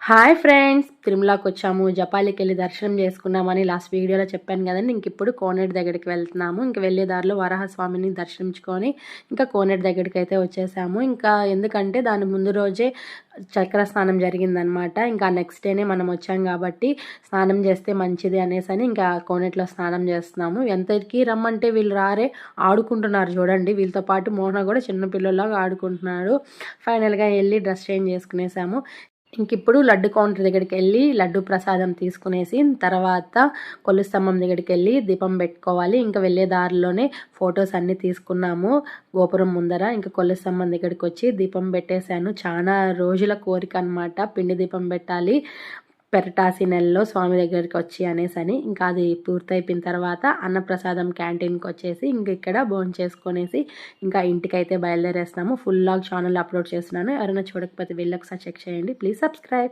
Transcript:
Hi friends, తిరుమలకి వచ్చాము. జపాలికి వెళ్ళి దర్శనం చేసుకున్నామని లాస్ట్ వీడియోలో చెప్పాను కదండి. ఇంక ఇప్పుడు కోనేటి దగ్గరికి వెళ్తున్నాము. ఇంక వెళ్ళే దారిలో వరాహస్వామిని దర్శించుకొని ఇంకా కోనేటి దగ్గరికి అయితే వచ్చేసాము. ఇంకా ఎందుకంటే దాని ముందు రోజే చక్ర స్నానం జరిగిందనమాట. ఇంకా నెక్స్ట్ డేనే మనం వచ్చాం కాబట్టి స్నానం చేస్తే మంచిది అనేసి ఇంకా కోనేటిలో స్నానం చేస్తున్నాము. ఎంతకి రమ్మంటే వీళ్ళు రారే, ఆడుకుంటున్నారు చూడండి. వీళ్ళతో పాటు మోహన కూడా చిన్నపిల్లలాగా ఆడుకుంటున్నాడు. ఫైనల్గా వెళ్ళి డ్రెస్ చేంజ్ చేసుకునేసాము. ఇంక ఇప్పుడు లడ్డు కౌంటర్ దగ్గరికి వెళ్ళి లడ్డు ప్రసాదం తీసుకునేసి తర్వాత కొలువు స్తంభం దగ్గరికి వెళ్ళి దీపం పెట్టుకోవాలి. ఇంకా వెళ్ళే దారిలోనే ఫొటోస్ అన్నీ తీసుకున్నాము గోపురం ముందర. ఇంకా కొలువు స్తంభం దగ్గరికి వచ్చి దీపం పెట్టేశాను. చాలా రోజుల కోరిక అనమాట, పిండి దీపం పెట్టాలి పెరటాసి నెలలో స్వామి దగ్గరికి వచ్చి అనేసి. ఇంకా అది పూర్తయిపోయిన తర్వాత అన్నప్రసాదం క్యాంటీన్కి వచ్చేసి ఇంక ఇక్కడ భోంచేసుకొనేసి ఇంకా ఇంటికైతే బయలుదేరేస్తాము. ఫుల్ లాగ్ ఛానల్ అప్లోడ్ చేస్తున్నాను. ఎవరైనా చూడకపోతే వెళ్ళి ఒకసారి చెక్ చేయండి. Please subscribe.